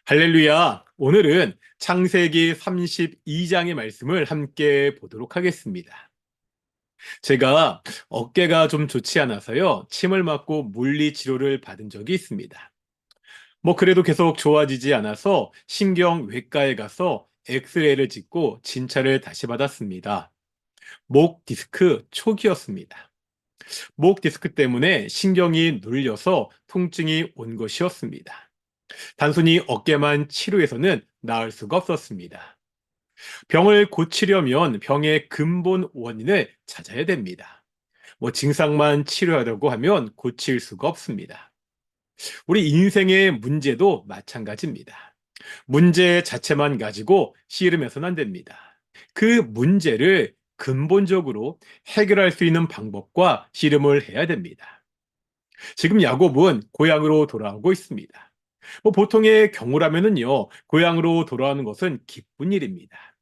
할렐루야! 오늘은 창세기 32장의 말씀을 함께 보도록 하겠습니다. 제가 어깨가 좀 좋지 않아서요, 침을 맞고 물리 치료를 받은 적이 있습니다. 그래도 계속 좋아지지 않아서 신경외과에 가서 엑스레이를 찍고 진찰을 다시 받았습니다. 목 디스크 초기였습니다. 목 디스크 때문에 신경이 눌려서 통증이 온 것이었습니다. 단순히 어깨만 치료해서는 나을 수가 없었습니다. 병을 고치려면 병의 근본 원인을 찾아야 됩니다. 증상만 치료하려고 하면 고칠 수가 없습니다. 우리 인생의 문제도 마찬가지입니다. 문제 자체만 가지고 씨름해서는 안 됩니다. 그 문제를 근본적으로 해결할 수 있는 방법과 씨름을 해야 됩니다. 지금 야곱은 고향으로 돌아오고 있습니다. 보통의 경우라면은요, 고향으로 돌아오는 것은 기쁜 일입니다.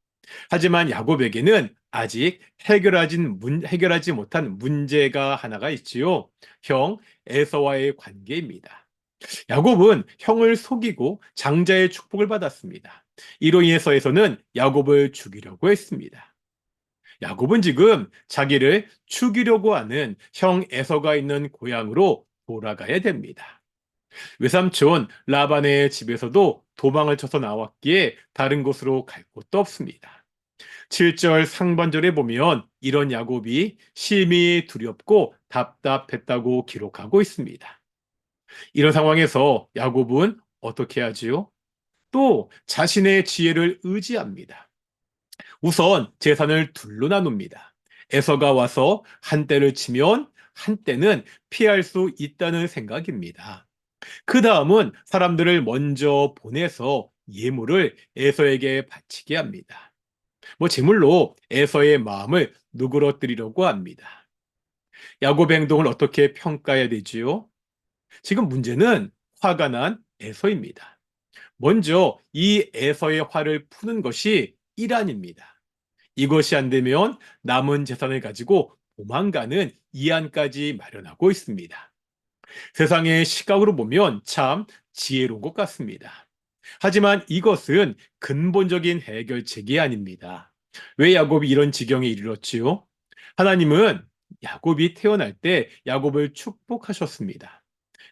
하지만 야곱에게는 아직 해결하지 못한 문제가 하나가 있지요. 형 에서와의 관계입니다. 야곱은 형을 속이고 장자의 축복을 받았습니다. 이로 인해서 에서는 야곱을 죽이려고 했습니다. 야곱은 지금 자기를 죽이려고 하는 형 에서가 있는 고향으로 돌아가야 됩니다. 외삼촌 라반의 집에서도 도망을 쳐서 나왔기에 다른 곳으로 갈 곳도 없습니다. 7절 상반절에 보면 이런 야곱이 심히 두렵고 답답했다고 기록하고 있습니다. 이런 상황에서 야곱은 어떻게 하지요? 또 자신의 지혜를 의지합니다. 우선 재산을 둘로 나눕니다. 에서가 와서 한 대를 치면 한 대는 피할 수 있다는 생각입니다. 그 다음은 사람들을 먼저 보내서 예물을 에서에게 바치게 합니다. 제물로 에서의 마음을 누그러뜨리려고 합니다. 야곱의 행동을 어떻게 평가해야 되지요? 지금 문제는 화가 난 에서입니다. 먼저 이 에서의 화를 푸는 것이 이란입니다. 이것이 안 되면 남은 재산을 가지고 도망가는 이안까지 마련하고 있습니다. 세상의 시각으로 보면 참 지혜로운 것 같습니다. 하지만 이것은 근본적인 해결책이 아닙니다. 왜 야곱이 이런 지경에 이르렀지요? 하나님은 야곱이 태어날 때 야곱을 축복하셨습니다.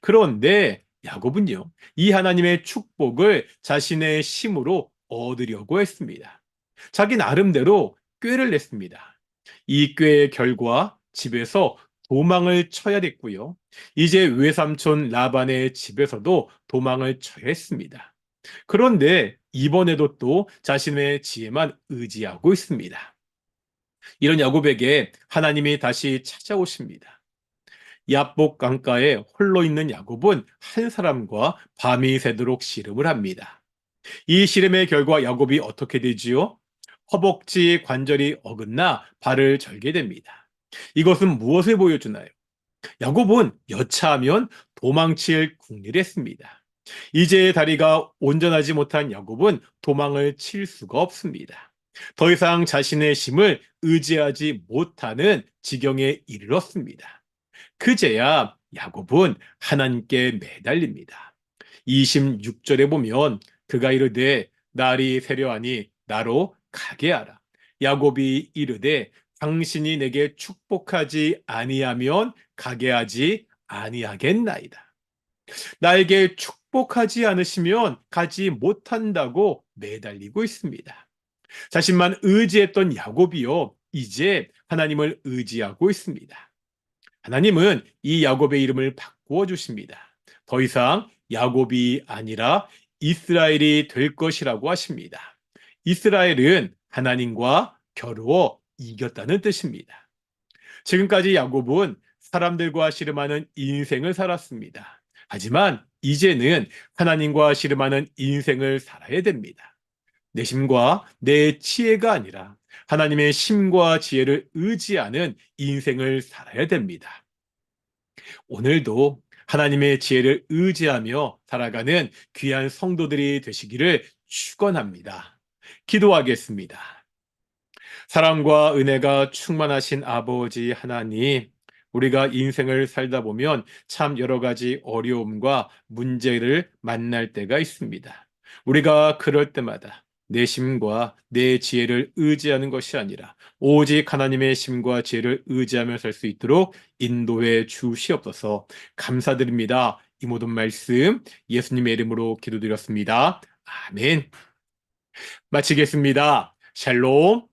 그런데 야곱은요, 이 하나님의 축복을 자신의 힘으로 얻으려고 했습니다. 자기 나름대로 꾀를 냈습니다. 이 꾀의 결과 집에서 도망을 쳐야 됐고요. 이제 외삼촌 라반의 집에서도 도망을 쳐야 했습니다. 그런데 이번에도 또 자신의 지혜만 의지하고 있습니다. 이런 야곱에게 하나님이 다시 찾아오십니다. 야복 강가에 홀로 있는 야곱은 한 사람과 밤이 새도록 씨름을 합니다. 이 씨름의 결과 야곱이 어떻게 되지요? 허벅지 관절이 어긋나 발을 절게 됩니다. 이것은 무엇을 보여주나요? 야곱은 여차하면 도망칠 궁리를 했습니다. 이제 다리가 온전하지 못한 야곱은 도망을 칠 수가 없습니다. 더 이상 자신의 힘을 의지하지 못하는 지경에 이르렀습니다. 그제야 야곱은 하나님께 매달립니다. 26절에 보면 그가 이르되 날이 새려하니 나로 가게 하라. 야곱이 이르되 당신이 내게 축복하지 아니하면 가게 하지 아니하겠나이다. 나에게 축복하지 않으시면 가지 못한다고 매달리고 있습니다. 자신만 의지했던 야곱이요, 이제 하나님을 의지하고 있습니다. 하나님은 이 야곱의 이름을 바꾸어 주십니다. 더 이상 야곱이 아니라 이스라엘이 될 것이라고 하십니다. 이스라엘은 하나님과 겨루어 이겼다는 뜻입니다. 지금까지 야곱은 사람들과 씨름하는 인생을 살았습니다. 하지만 이제는 하나님과 씨름하는 인생을 살아야 됩니다. 내 힘과 내 지혜가 아니라 하나님의 힘과 지혜를 의지하는 인생을 살아야 됩니다. 오늘도 하나님의 지혜를 의지하며 살아가는 귀한 성도들이 되시기를 축원합니다. 기도하겠습니다. 사랑과 은혜가 충만하신 아버지 하나님, 우리가 인생을 살다 보면 참 여러 가지 어려움과 문제를 만날 때가 있습니다. 우리가 그럴 때마다 내 심과 내 지혜를 의지하는 것이 아니라 오직 하나님의 심과 지혜를 의지하며 살 수 있도록 인도해 주시옵소서. 감사드립니다. 이 모든 말씀 예수님의 이름으로 기도드렸습니다. 아멘. 마치겠습니다. 샬롬.